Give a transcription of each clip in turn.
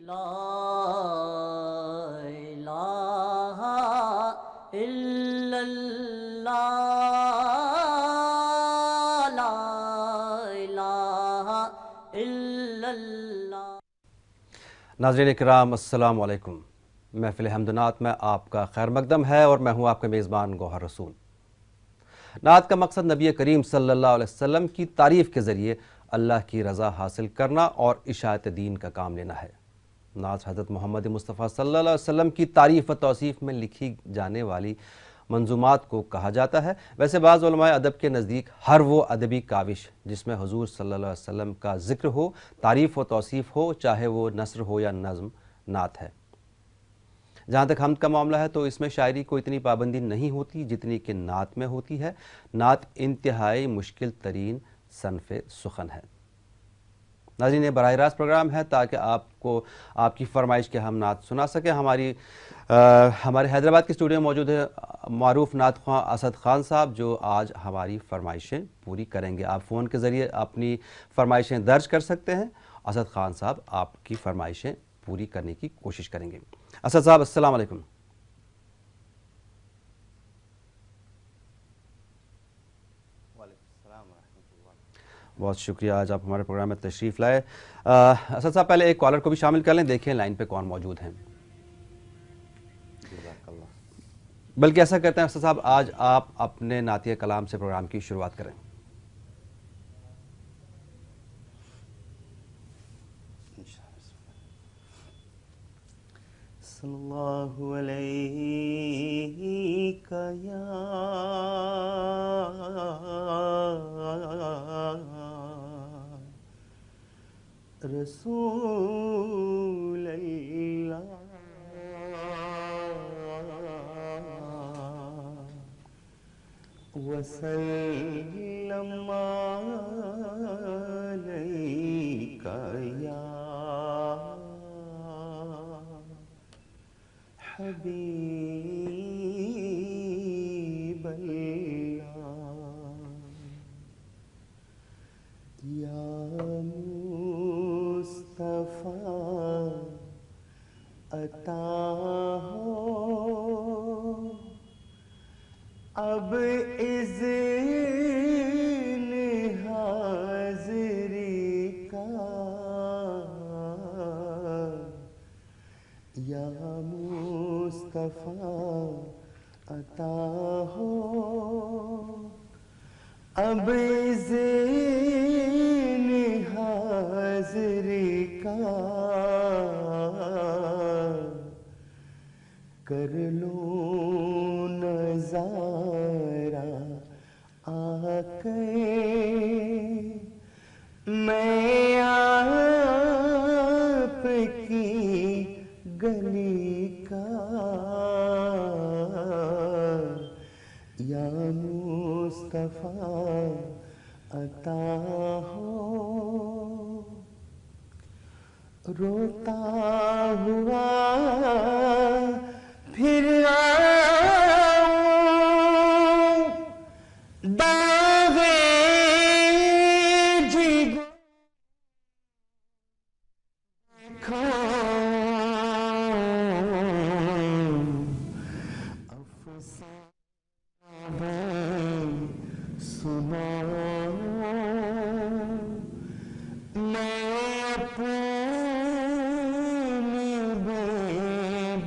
لا الہ الا اللہ، لا الہ الا اللہ۔ ناظرین اکرام السلام علیکم۔ محفل حمد و نعت میں آپ کا خیر مقدم ہے اور میں ہوں آپ کا میزبان گوہر رسول۔ نعت کا مقصد نبی کریم صلی اللہ علیہ وسلم کی تعریف کے ذریعے اللہ کی رضا حاصل کرنا اور اشاعت دین کا کام لینا ہے۔ نعت حضرت محمد مصطفیٰ صلی اللہ علیہ وسلم کی تعریف و توصیف میں لکھی جانے والی منظومات کو کہا جاتا ہے۔ ویسے بعض علماء ادب کے نزدیک ہر وہ ادبی کاوش جس میں حضور صلی اللہ علیہ وسلم کا ذکر ہو، تعریف و توصیف ہو، چاہے وہ نثر ہو یا نظم، نعت ہے۔ جہاں تک حمد کا معاملہ ہے تو اس میں شاعری کو اتنی پابندی نہیں ہوتی جتنی کہ نعت میں ہوتی ہے۔ نعت انتہائی مشکل ترین صنف سخن ہے۔ ناظرین، یہ براہ راست پروگرام ہے تاکہ آپ کو آپ کی فرمائش کے ہم نعت سنا سکیں۔ ہمارے حیدرآباد کے اسٹوڈیو میں موجود ہے معروف نعت خواں اسد خان صاحب، جو آج ہماری فرمائشیں پوری کریں گے۔ آپ فون کے ذریعے اپنی فرمائشیں درج کر سکتے ہیں۔ اسد خان صاحب آپ کی فرمائشیں پوری کرنے کی کوشش کریں گے۔ اسد صاحب السلام علیکم۔ بہت شکریہ، آج آپ ہمارے پروگرام میں تشریف لائے۔ اسد صاحب پہلے ایک کالر کو بھی شامل کر لیں، دیکھیں لائن پہ کون موجود ہیں۔ بلکہ ایسا کرتے ہیں اسد صاحب، آج آپ اپنے نعتیہ کلام سے پروگرام کی شروعات کریں۔ صلی اللہ علیہ یا رسول اللہ، وسلم علیک یا حبیب اللہ، یا مصطفیٰ عطا ہو اب اذن حاضری کا، یا مصطفیٰ عطا ہو اب اذن حاضری کا، کر لوں نظارہ آ کے میں آپ کی گلی کا، یا مصطفیٰ عطا ہو روتا ہوا پھر آؤں داغ جگر دیکھو، افسانہ سناؤں میں اپنی بے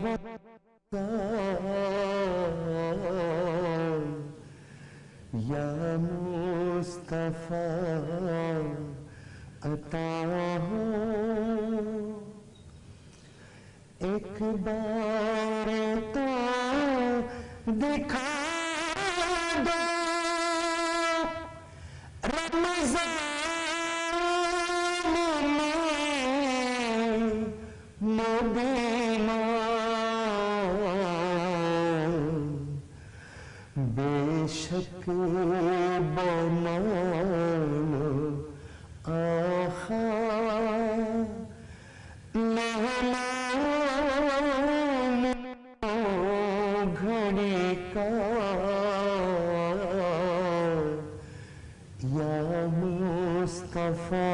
بسا، یا مصطفیٰ عطا ہو ایک بار تو دکھا دو رمضان میں مدینہ، بے شک بنانا آخر مہمان گھڑی کا، یا مصطفیٰ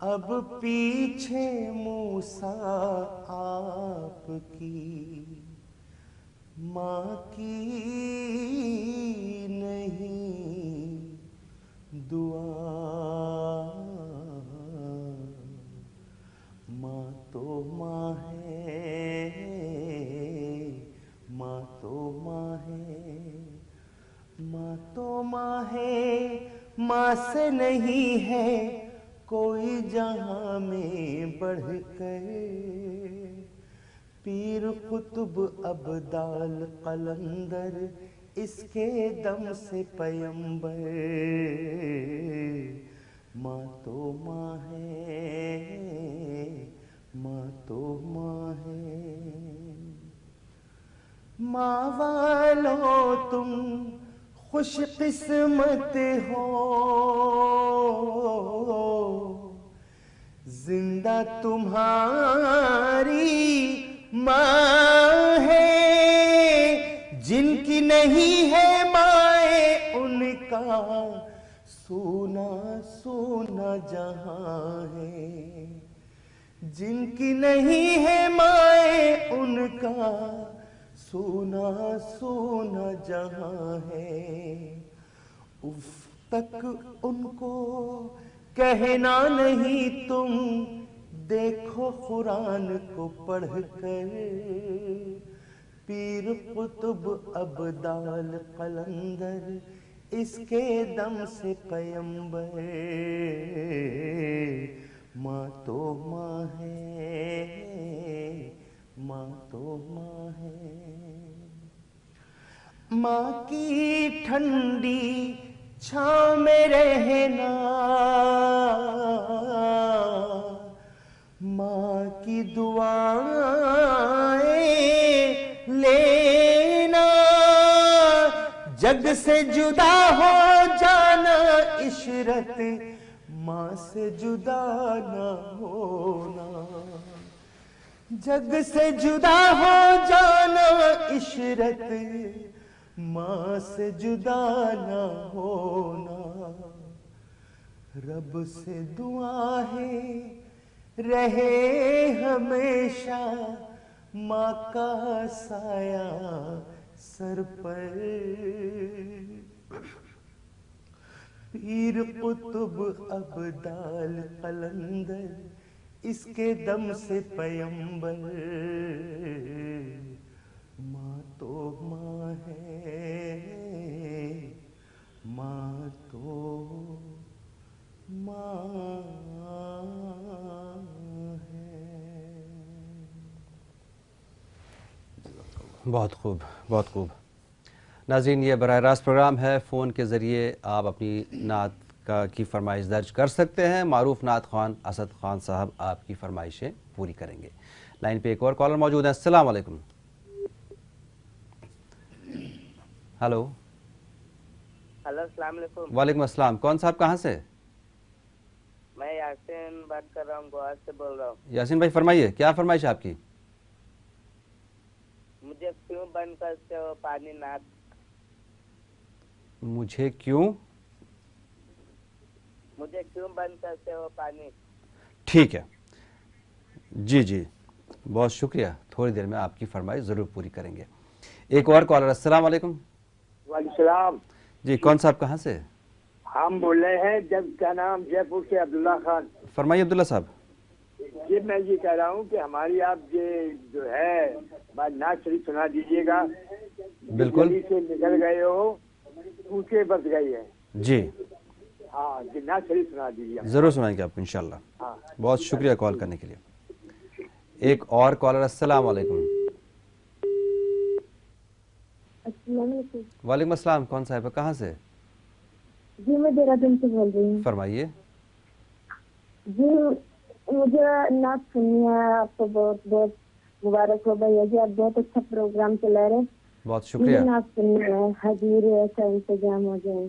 اب پیچھے موسیٰ آپ کی ماں کی نہیں دعا، ماں تو ماں ہے، ماں تو ماں ہے، ماں تو ماں ہے، ماں سے نہیں ہے کوئی جہاں میں بڑھ کر، پیر قطب ابدال قلندر اس کے دم سے پیمبر، ماں تو ماں ہے، ماں تو ماں ہے۔ ماں والو تم خوش قسمت ہو، زندہ تمہاری ماں ہے، جن کی نہیں ہے مائیں ان کا سونا سونا جہاں ہے، جن کی نہیں ہے مائیں ان کا سونا سونا جہاں ہے، اف تک ان کو کہنا نہیں تم دیکھو قرآن کو پڑھ کر، پیر قطب ابدال قلندر اس کے دم سے پیمبر، ماں تو ماں ہے، ماں تو ماں ہے۔ ماں کی ٹھنڈی چھاؤں میں رہنا، ماں کی دعائیں لینا، جگ سے جدا ہو جانا عشرت، ماں سے جدا نہ ہونا، جگ سے جدا ہو جانا عشرت، ماں سے جدا نہ ہونا، رب سے دعا ہے رہے ہمیشہ ماں کا سایہ سر پر، پیر قطب ابدال قلندر اس کے دم سے پیمبر، ماں تو ماں ہے، ماں تو ماں ہے۔ بہت خوب، بہت خوب۔ ناظرین، یہ براہ راست پروگرام ہے، فون کے ذریعے آپ اپنی نعت کی فرمائش درج کر سکتے ہیں، معروف نعت خوان اسد خان صاحب آپ کی فرمائشیں پوری کریں گے۔ لائن پہ ایک اور کالر موجود ہیں۔ السلام علیکم۔ ہلو، ہلو، السلام علیکم۔ وعلیکم السلام، کون صاحب کہاں سے؟ میں یاسین بات کر رہا ہوں، گوہر سے بول رہا ہوں۔ یاسین بھائی فرمائیے، کیا فرمائش ہے آپ کی؟ مجھے کیوں بند کرتے ہو پانی نعت؟ مجھے کیوں بند کرتے ہو پانی؟ ٹھیک ہے، جی جی، بہت شکریہ، تھوڑی دیر میں آپ کی فرمائش ضرور پوری کریں گے۔ ایک اور کالر، السلام علیکم۔ وعلیکم السلام جی، کون صاحب کہاں سے؟ ہم بول رہے ہیں کیا نام جے پور سے عبداللہ خان۔ فرمائیے عبداللہ صاحب۔ جی میں یہ کہہ رہا ہوں کہ ہماری آپ یہ جو ہے بات نعت شریف سنا دیجیے گا۔ بالکل، گلی سے نکل گئے ہو اونچے بس گئی ہے۔ جی ہاں جی، نعت شریف سنا دیجیے۔ ضرور سنائیں گے آپ کو انشاءاللہ۔ ہاں بہت شکریہ کال کرنے کے لیے۔ ایک اور کالر، السلام علیکم۔ السلام علیکم۔ وعلیکم السلام، کون صاحب ہے، کہاں سے؟ جی میں دہرادون سے بول رہی ہوں۔ فرمائیے۔ جی مجھے نعت سننی ہے، آپ کو بہت بہت مبارک ہو بھیا جی، آپ بہت اچھا پروگرام چلا رہے ہیں۔ بہت مجھے شکریہ، نعت سننی ہے، حضور ایسا انتظام ہو جائے۔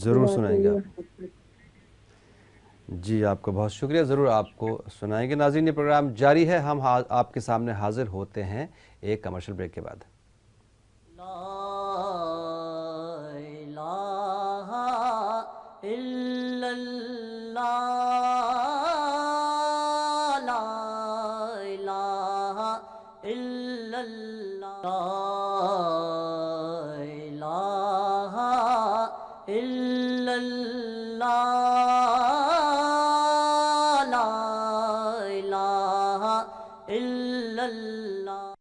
ضرور سنائیں گے آپ۔ جی آپ کو بہت شکریہ، ضرور آپ کو سنائیں گے۔ ناظرین، یہ پروگرام جاری ہے، ہم آپ کے سامنے حاضر ہوتے ہیں ایک کمرشل بریک کے بعد۔ لا الہ الا اللہ لا الہ الا اللہ۔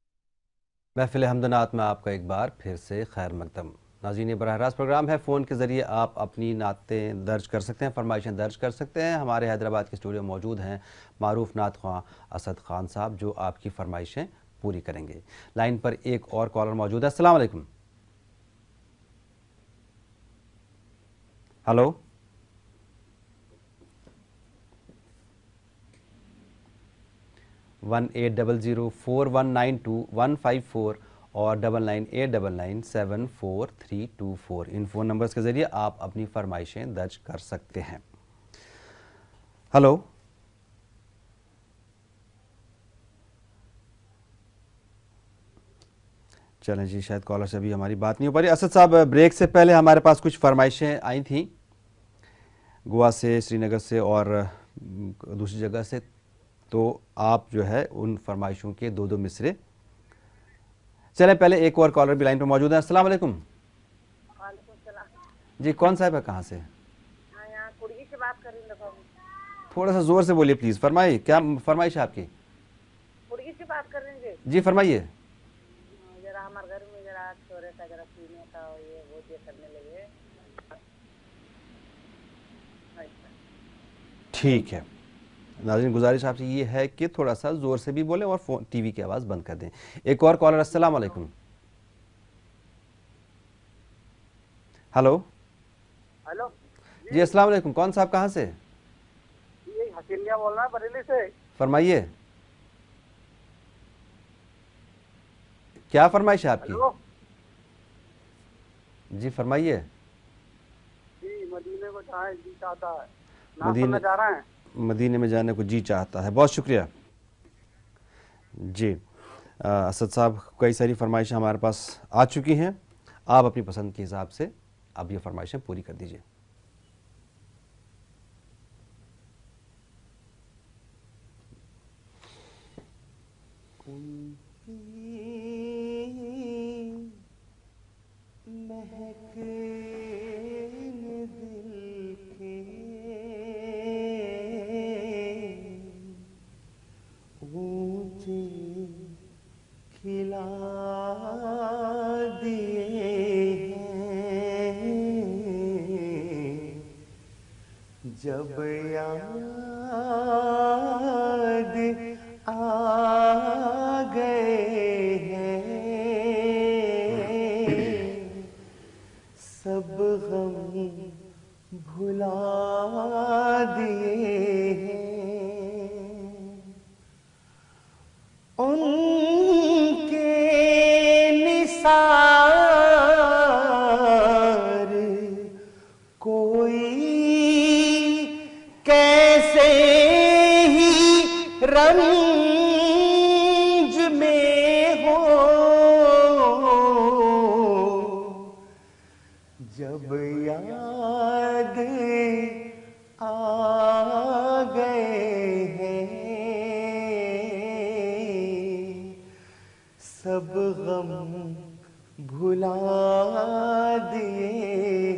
محفل حمدنات میں آپ کا ایک بار پھر سے خیر مقدم۔ ناظرین، براہ راست پروگرام ہے، فون کے ذریعے آپ اپنی نعتیں درج کر سکتے ہیں، فرمائشیں درج کر سکتے ہیں۔ ہمارے حیدرآباد کے اسٹوڈیو موجود ہیں معروف نعت خواں اسد خان صاحب، جو آپ کی فرمائشیں پوری کریں گے۔ لائن پر ایک اور کالر موجود ہے۔ السلام علیکم۔ ہلو، ون 88004192 اور 9989974324 ان فون نمبرز کے ذریعے آپ اپنی فرمائشیں درج کر سکتے ہیں۔ ہلو، چلیں جی، شاید کالر سے ابھی ہماری بات نہیں ہو پا رہی۔ اسد صاحب، بریک سے پہلے ہمارے پاس کچھ فرمائشیں آئی تھیں گوا سے، سری نگر سے اور دوسری جگہ سے، تو آپ جو ہے ان فرمائشوں کے دو مصرے چلیں۔ پہلے ایک اور کالر بھی لائن پہ موجود ہے۔ السلام علیکم۔ وعلیکم السلام۔ جی، کون صاحب ہے، کہاں سے؟ یہاں کڑگی سے بات کر رہی ہوں۔ تھوڑا سا زور سے بولیے پلیز۔ فرمائیے، کیا فرمائش ہے آپ کی؟ کڑگی سے بات کر رہے ہیں جی فرمائیے۔ ذرا ہمارے گھر میں ذرا چھوڑے کا ذرا پینے کا یہ وہ یہ کرنے لگے۔ ٹھیک ہے ناظرین، گزارش آپ سے یہ ہے کہ تھوڑا سا زور سے بھی بولیں اور فون ٹی وی کی آواز بند کر دیں۔ ایک اور کالر۔ السلام علیکم۔ ہلو ہیلو جی، السلام علیکم، کون صاحب، کہاں سے؟ یہ حکیم میاں بول رہا ہے بریلی سے۔ فرمائیے، کیا فرمائش ہے آپ کی؟ ہیلو جی فرمائیے۔ جی، مدینے کو جانا جی چاہتا ہے، مدینے جا رہے ہیں۔ مدینے میں جانے کو جی چاہتا ہے، بہت شکریہ جی۔ اسد صاحب، کئی ساری فرمائشیں ہمارے پاس آ چکی ہیں، آپ اپنی پسند کے حساب سے اب یہ فرمائشیں پوری کر دیجئے۔ جب یاد آ گئے ہیں سب غم بھلا دیے ہیں، ان کے نثار کوئی کیسے ہی رنج میں ہو، جب یاد آ گئے ہیں سب غم بھلا دیے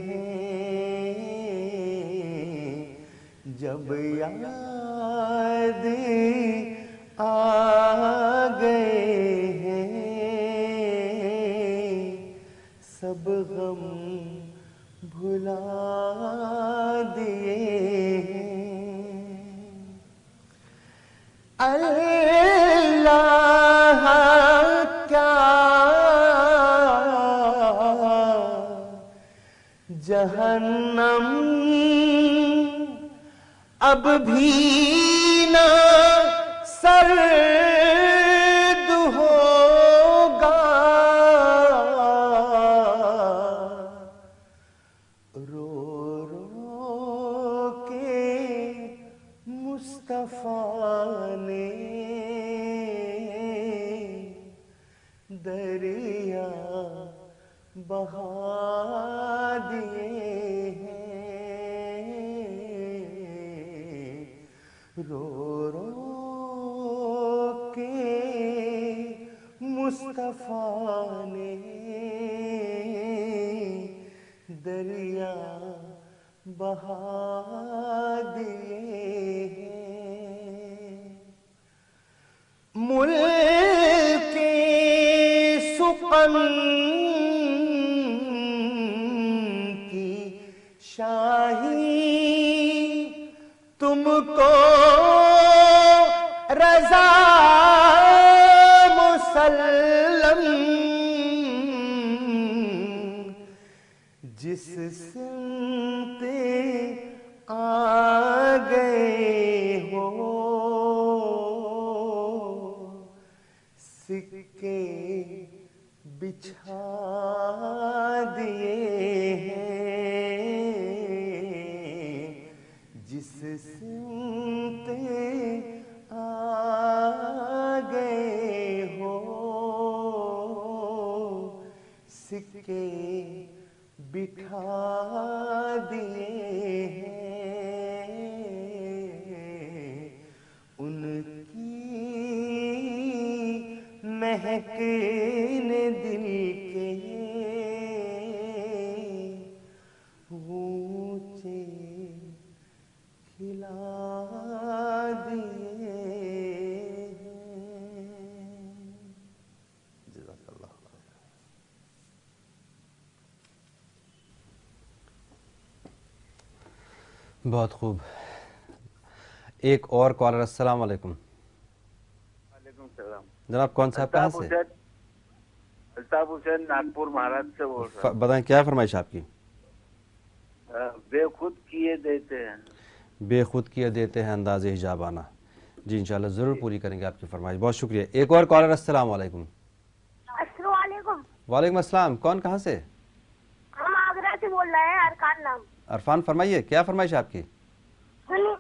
ہیں، جب یاد آ گئے ہیں سب غم بھلا دیے ہیں۔ اللہ کیا جہنم اب بھی نہ سرد ہوگا، رو رو کے مصطفیٰ نے دریا بہا دیے ہیں، رو رو کے مصطفیٰ نے دریا بہا دیے ہیں، ملک سخن کی شاہی تم کو رضا مسلم، جس سمت آ گئے ہو سکے بچھا دیے ہیں، جس سمت آ گئے ہو سکے بٹھا دیے ہیں، ان کی مہک نے دل کے اونچے کھلا دیے ہیں۔ جزاک اللہ خیر۔ بہت خوب۔ ایک اور کالر، السلام علیکم۔ وعلیکم السلام جناب کون صاحب کہاں سے؟ الطاف حسین ناگپور مہاراشٹر سے بول رہا بتائیں کیا فرمائش آپ کی؟ ہوں۔ بے خود کیے دیتے ہیں، بے خود کیے دیتے ہیں انداز حجابانہ۔ جی انشاءاللہ ضرور پوری کریں گے آپ کی فرمائش، بہت شکریہ۔ ایک اور کالر، السلام علیکم۔ السلام علیکم، وعلیکم السلام، کون کہاں سے؟ ہم آگرہ سے بول رہے ہیں، ارکان نام۔ عرفان فرمائیے کیا فرمائش آپ کی؟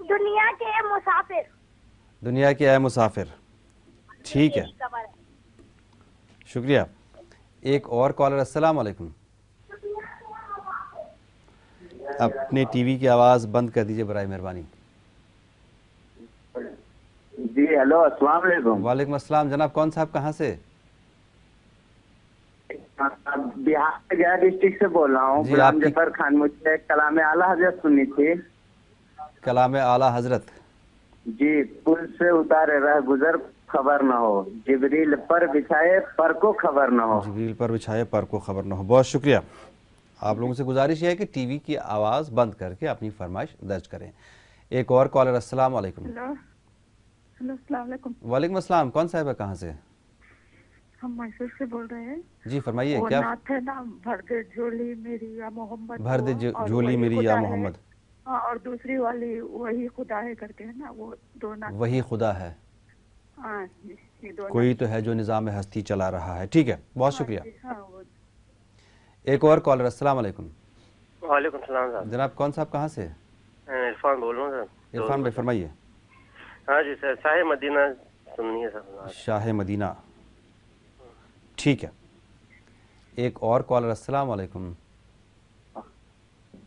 دنیا کے مسافر۔ دنیا کے اے مسافر، ٹھیک ہے شکریہ۔ ایک اور کالر، السلام علیکم۔ اپنے ٹی وی کی آواز بند کر دیجئے برائے مہربانی۔ جی ہیلو، السلام علیکم۔ وعلیکم السلام، جناب کون صاحب کہاں سے؟ بہار گیا ڈسٹرکٹ سے بول رہا ہوں۔ جی، غلام آپ کی- ظفر خان، مجھے کلام اعلیٰ حضرت سنی تھی۔ کلام اعلیٰ حضرت۔ جی، پل سے اتارے رہ گزر خبر نہ ہو، جبریل پر بچھائے پر کو خبر نہ ہو۔ جبریل پر بچھائے پر کو خبر نہ ہو، بہت شکریہ۔ آپ لوگوں سے گزارش یہ ہے کہ ٹی وی کی آواز بند کر کے اپنی فرمائش درج کریں۔ ایک اور کالر، السلام علیکم۔ ہلو السلام علیکم۔ وعلیکم السلام، کون صاحب ہے کہاں سے؟ ہم میسور سے بول رہے ہیں۔ جی فرمائیے وہ کیا؟ نعت ہے نا، بھر دے جھولی میری یا محمد، بھر دے اور جھولی وہی میری خدا یا ہے۔ محمد، ہاں، اور دوسری والی وہی خدا ہے کر کے ہے نا، وہ دو نعت۔ وہی خدا ہے، ہاں یہ دو کوئی تو ہے جو نظام ہستی چلا رہا ہے۔ ٹھیک ہے، بہت شکریہ۔ ہاں وہ ایک اور کالر، السلام علیکم۔ وعلیکم السلام صاحب، جناب کون صاحب کہاں سے؟ عرفان بول رہا ہوں سر۔ عرفان بھائی فرمائیے۔ ہاں جی سر، شاہ مدینہ سننی ہے سر۔ شاہ مدینہ، ٹھیک ہے۔ ایک اور کالر، السلام علیکم۔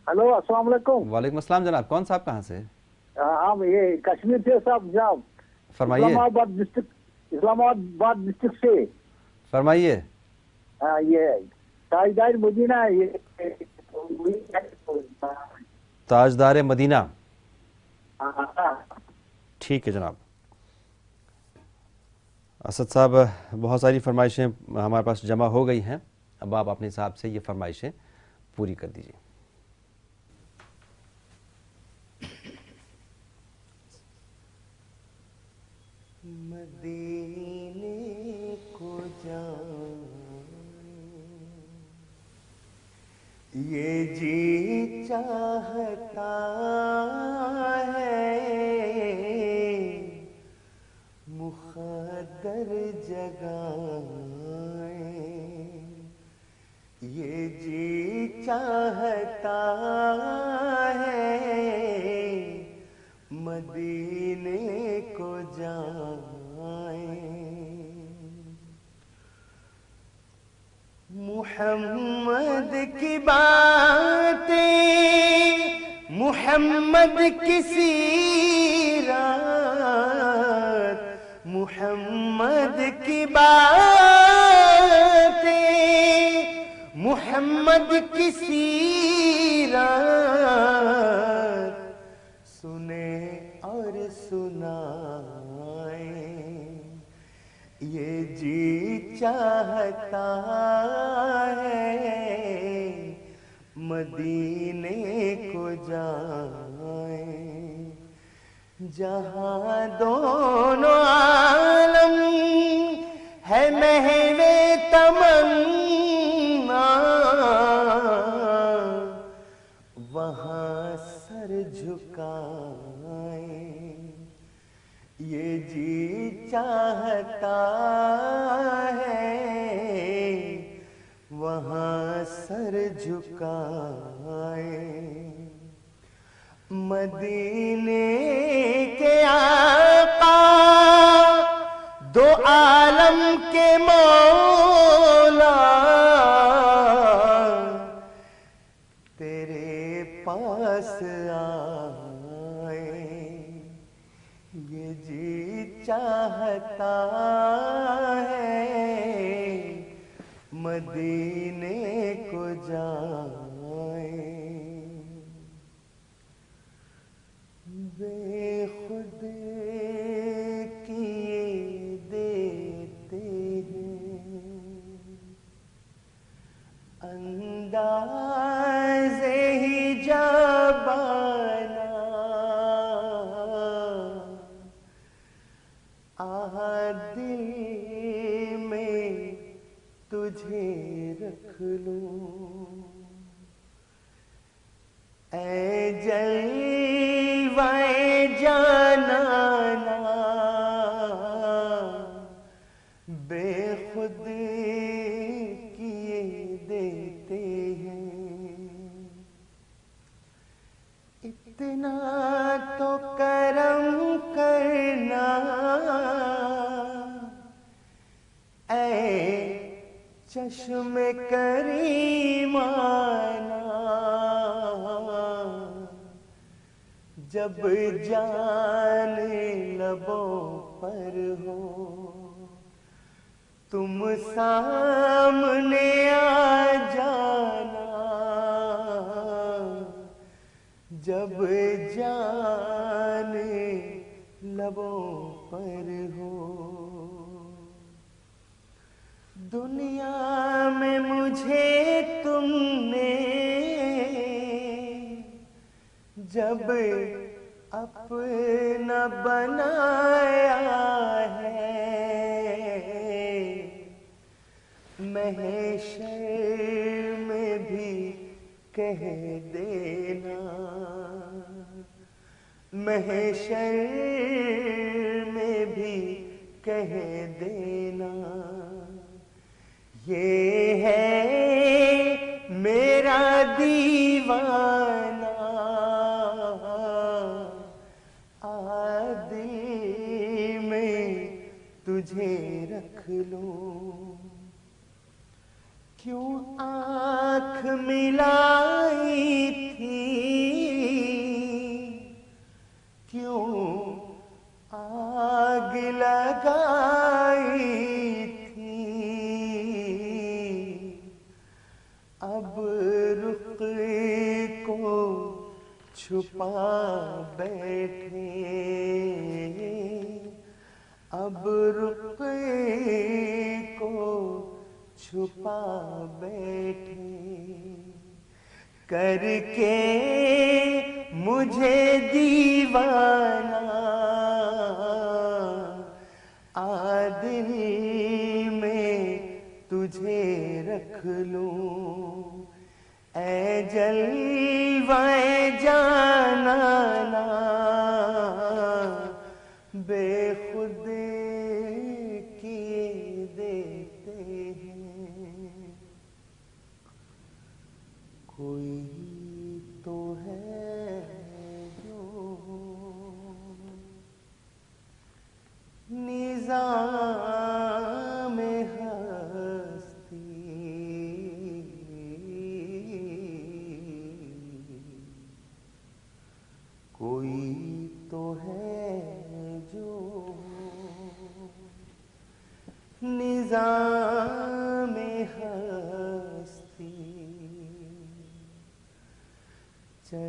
ہلو السلام علیکم۔ وعلیکم السلام، جناب کون صاحب کہاں سے؟ ہم یہ کشمیر سے صاحب جناب، فرمائیے اسلام آباد ڈسٹرکٹ سے۔ فرمائیے۔ یہ تاجدار مدینہ، یہ تاجدار مدینہ، ٹھیک ہے جناب۔ اسد صاحب بہت ساری فرمائشیں ہمارے پاس جمع ہو گئی ہیں، اب آپ اپنے حساب سے یہ فرمائشیں پوری کر دیجیے۔ مدینے کو جان یہ جی چاہتا ہے، مخدر جگائیں یہ جی چاہتا ہے، مدینے کو جائیں۔ محمد کی باتیں، محمد کی سیرت، محمد کی باتیں، محمد محمد کی سیرت سنے اور سنائیں، یہ جی چاہتا ہے مدینے کو جائیں، جہاں دونوں عالم ہے محو تمنا، وہاں سر جھکائیں، یہ جی چاہتا ہے وہاں سر جھکائیں، مدینے کے آقا دو عالم کے مولا، تیرے پاس آئیں، یہ جی چاہتا ہے مدینے کو جائیں، بے خود کیے دیتے ہیں انداز ہی جبانا، دل میں تجھے رکھ لوں، اے جلوے جانانا، بے خود کیے دیتے ہیں، اتنا تو کرم کرنا اے چشم کریمانہ، جب جان لبوں پر ہو تم سامنے آ جانا، جب جان لبوں پر ہو، دنیا میں مجھے تم نے جب اپنا بنایا ہے، محشر میں بھی کہہ دینا، محشر میں بھی کہہ دینا، یہ ہے میرا دیوانہ، دل میں تجھے رکھ لوں، کیوں آنکھ ملائی تھی، کیوں آگ لگائی تھی، اب رخ کو چھپا بیٹھے، اب رخ کو چھپا بیٹھے، کر کے مجھے دیوانہ، دل میں تجھے رکھ لوں، اے جلوے جانانا، بے خود کیے دیتے ہیں، کوئی تو ہے جو نظام ہستی، کوئی تو ہے جو نظام ہستی،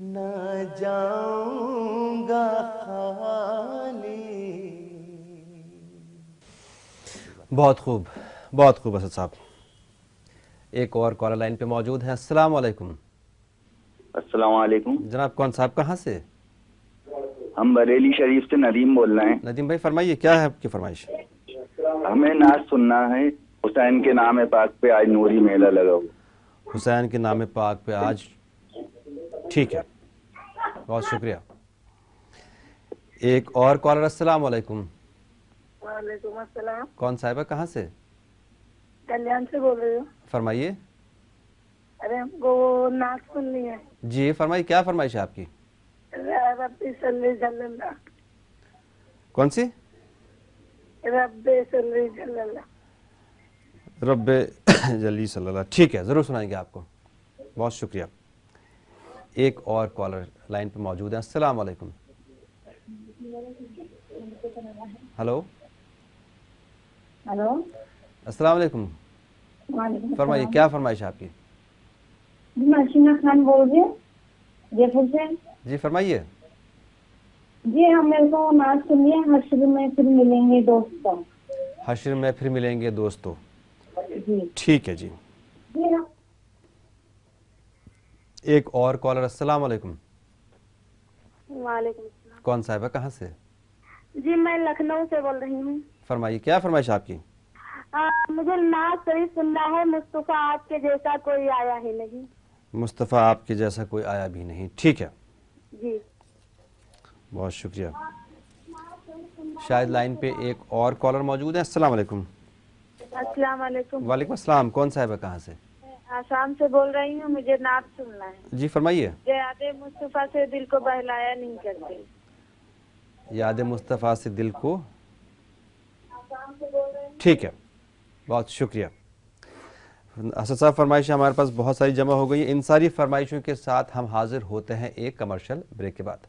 نہ جاؤں گا خالی. بہت خوب، بہت خوب اسد صاحب. ایک اور کالر لائن پہ موجود ہیں. السلام علیکم. السلام علیکم جناب کون صاحب کہاں سے؟ ہم بریلی شریف سے ندیم بول رہے ہیں. ندیم بھائی فرمائیے کیا ہے آپ کی فرمائش؟ ہمیں نعت سننا ہے. حسین کے نام پاک پہ آج نوری میلہ لگا ہوا. حسین کے نام پاک پہ آج. ٹھیک ہے، بہت شکریہ. ایک اور کالر. السلام علیکم. وعلیکم السلام. کون صاحبہ کہاں سے؟ کلیان سے بول رہی ہوں. فرمائیے. ارے ہم کو نعت سننی ہے. جی فرمائیے کیا فرمائش ہے آپ کی؟ ربی صلی جل اللہ. کون سی؟ ربی صلی جل اللہ. رب جلی صلی اللہ. ٹھیک ہے، ضرور سنائیں گے آپ کو. بہت شکریہ. ایک اور کالر لائن پہ موجود ہے. السلام علیکم. ہلو. ہلو السلام علیکم. وعلیکم فرمائیے کیا فرمائش ہے آپ کی؟ جی میں ارشینہ خان بول رہی ہوں جے پور سے. جی فرمائیے. جی ہم میرے کو نعت سنیے حشر میں پھر ملیں گے دوستوں. حشر میں پھر ملیں گے دوستوں. جی ٹھیک ہے جی. جی ہاں. ایک اور کالر. السلام علیکم. وعلیکم السلام. کون صاحبہ کہاں سے؟ جی میں لکھنؤ سے بول رہی ہوں. فرمائیے کیا فرمائش ہے آپ کی؟ مجھے نعت شریف سننا ہے. مصطفیٰ آپ کے جیسا کوئی آیا ہی نہیں. مصطفیٰ آپ کے جیسا کوئی آیا بھی نہیں. ٹھیک ہے، جی بہت شکریہ. شاید لائن پہ ایک اور کالر موجود ہے. السلام علیکم. السلام علیکم. وعلیکم السلام. کون صاحبہ کہاں سے؟ آسام سے بول رہی ہوں. مجھے نعت سننا ہے. جی فرمائیے. یاد مصطفیٰ سے دل کو بہلایا نہیں کرتے. یاد مصطفیٰ سے دل کو. ٹھیک ہے، بہت شکریہ. اسد صاحب فرمائشیں ہمارے پاس بہت ساری جمع ہو گئی. ان ساری فرمائشوں کے ساتھ ہم حاضر ہوتے ہیں ایک کمرشل بریک کے بعد.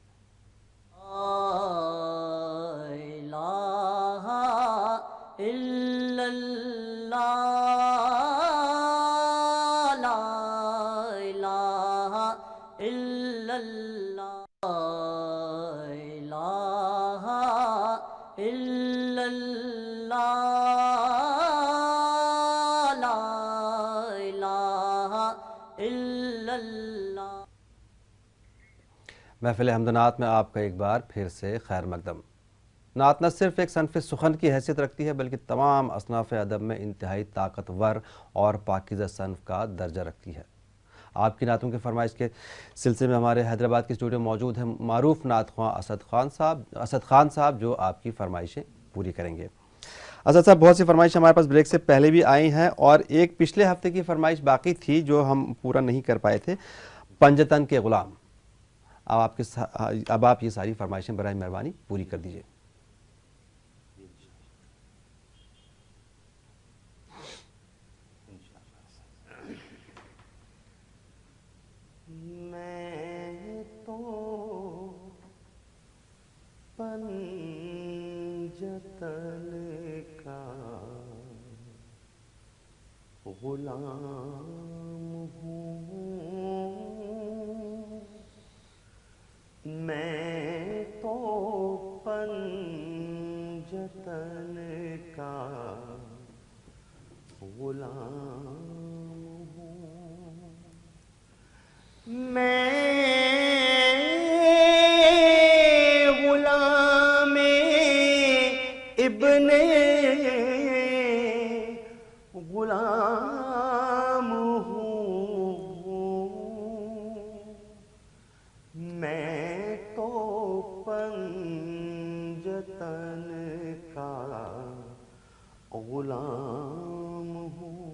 محفل حمد و نعت میں آپ کا ایک بار پھر سے خیر مقدم. نعت نہ صرف ایک صنف سخن کی حیثیت رکھتی ہے بلکہ تمام اصناف ادب میں انتہائی طاقتور اور پاکیزہ صنف کا درجہ رکھتی ہے. آپ کی نعتوں کی فرمائش کے سلسلے میں ہمارے حیدرآباد کے اسٹوڈیو معروف ہیں معروف نعت خواں اسد خان صاحب جو آپ کی فرمائشیں پوری کریں گے. اسد صاحب بہت سی فرمائشیں ہمارے پاس بریک سے پہلے بھی آئی ہیں اور ایک پچھلے ہفتے کی فرمائش باقی تھی جو ہم پورا نہیں کر پائے تھے. پنجتن کے غلام. اب آپ یہ ساری فرمائشیں برائے مہربانی پوری کر دیجئے. میں تو پنجتن کا غلام ہوں. میں تو پنجتن کا غلام ہوں. میں غلام ابن غلام ہوں. میں تو پنجتن کا غلام ہوں.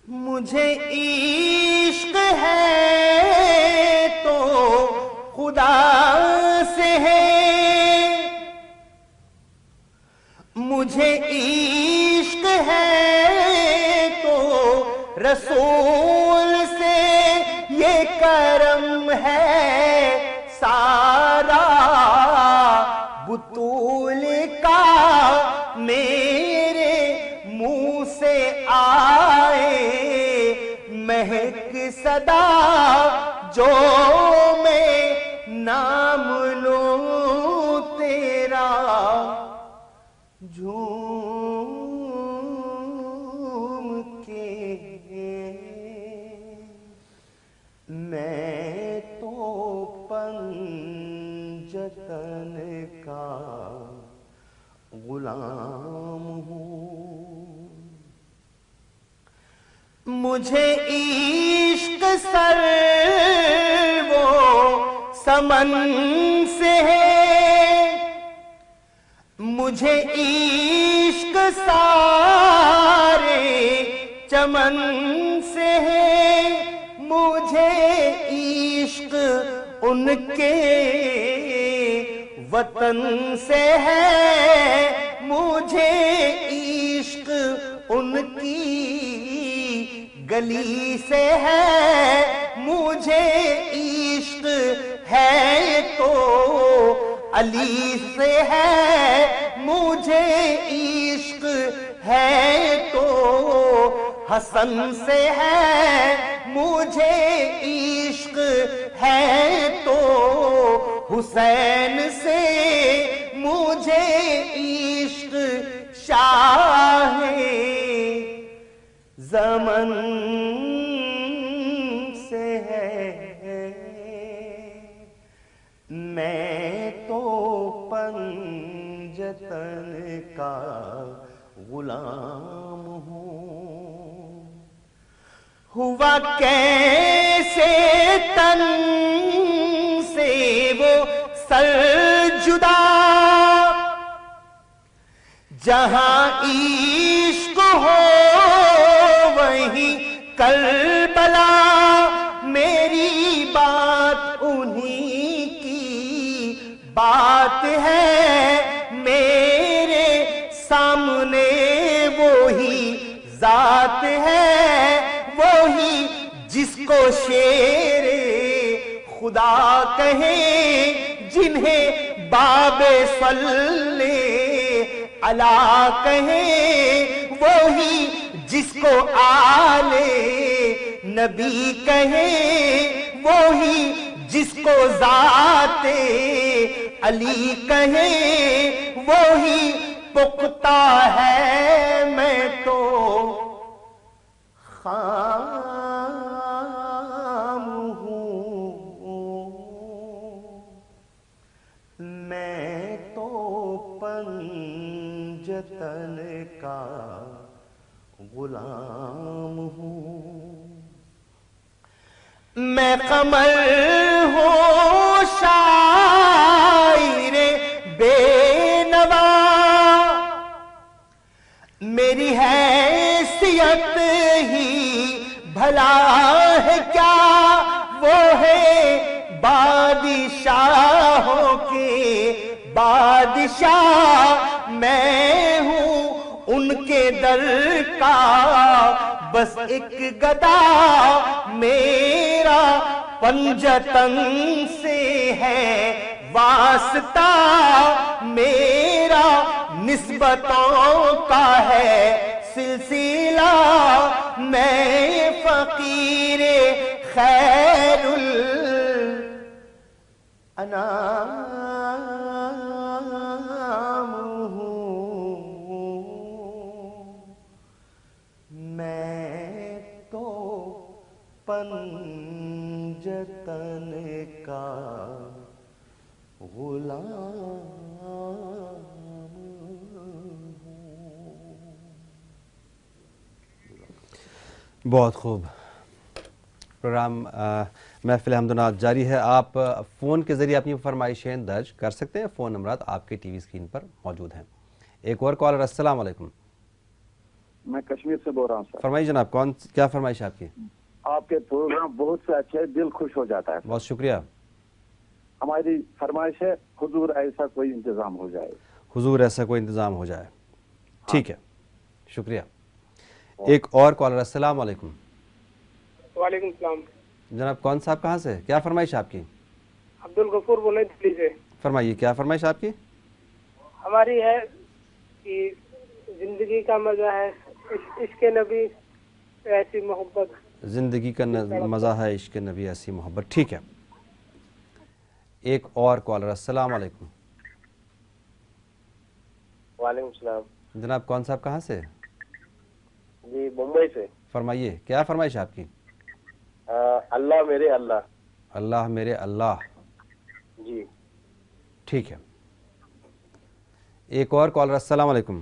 مجھے عشق ہے تو خدا سے ہے. مجھے عشق ہے تو رسول سے. یہ کرم ہے سارا بطول کا میرے منہ سے آئے مہک صدا مجھے عشق سر وہ سمن سے ہے، مجھے عشق سارے چمن سے ہے، مجھے عشق ان کے وطن سے ہے، مجھے عشق ان کی گلی سے ہے، مجھے عشق ہے تو علی سے ہے، مجھے عشق ہے تو حسن سے ہے، مجھے عشق ہے تو حسین سے، مجھے عشق شاہ زمن سے ہے، میں تو پنجتن کا غلام ہوں، ہوا کیسے تن سے وہ سر جدا، جہاں عشق ہو وہیں کربلا، میری بات انہی کی بات ہے، میرے سامنے وہی ذات ہے، وہی جس کو شیر خدا کہیں، جنہیں باب صلی علی کہیں، وہی جس کو آل نبی کہیں، وہی جس کو ذات علی کہیں، وہی پختہ ہے میں تو خام ہوں، میں تو پنجتن کا غلام ہوں، میں قمر ہوں شاعر بے نوا، میری حیثیت ہی بھلا ہے کیا، وہ ہے بادشاہوں کے بادشاہ، میں ہوں ان کے در کا بس ایک گدا، میرا پنجتن سے ہے واسطہ، میرا نسبتوں کا ہے سلسلہ، میں فقیر خیر الانام ہوں، میں تو پنجتن کا غلام۔ بہت خوب، پروگرام محفل حمد و نعت جاری ہے۔ آپ فون کے ذریعے اپنی فرمائشیں درج کر سکتے ہیں، فون نمبرات آپ کے ٹی وی اسکرین پر موجود ہیں۔ ایک اور کالر، السلام علیکم۔ میں کشمیر سے بول رہا ہوں سر۔ فرمائیے جناب، کیا فرمائش آپ کی؟ آپ کے پروگرام بہت سے اچھے، دل خوش ہو جاتا ہے۔ بہت شکریہ۔ ہماری فرمائش ہے حضور ایسا کوئی انتظام ہو جائے، حضور ایسا کوئی انتظام ہو جائے۔ ٹھیک ہے، شکریہ۔ ایک اور کالر، السلام علیکم۔ وعلیکم السلام جناب، کون صاحب کہاں سے؟ کیا فرمائش آپ کی؟ عبدالغفور بول رہے ہیں دلی سے۔ فرمائیے، کیا فرمائش آپ کی؟ ہماری ہے کہ زندگی کا مزہ ہے عشق نبی ایسی محبت، زندگی کا مزہ ہے عشق نبی ایسی محبت۔ ٹھیک ہے، ایک اور کالر، السلام علیکم۔ وعلیکم السلام جناب، کون صاحب کہاں سے؟ جی ممبئی سے۔ فرمائیے، کیا فرمائش آپ کی؟ اللہ میرے اللہ۔ اللہ میرے اللہ۔ جی ٹھیک ہے، ایک اور کالر، السلام علیکم۔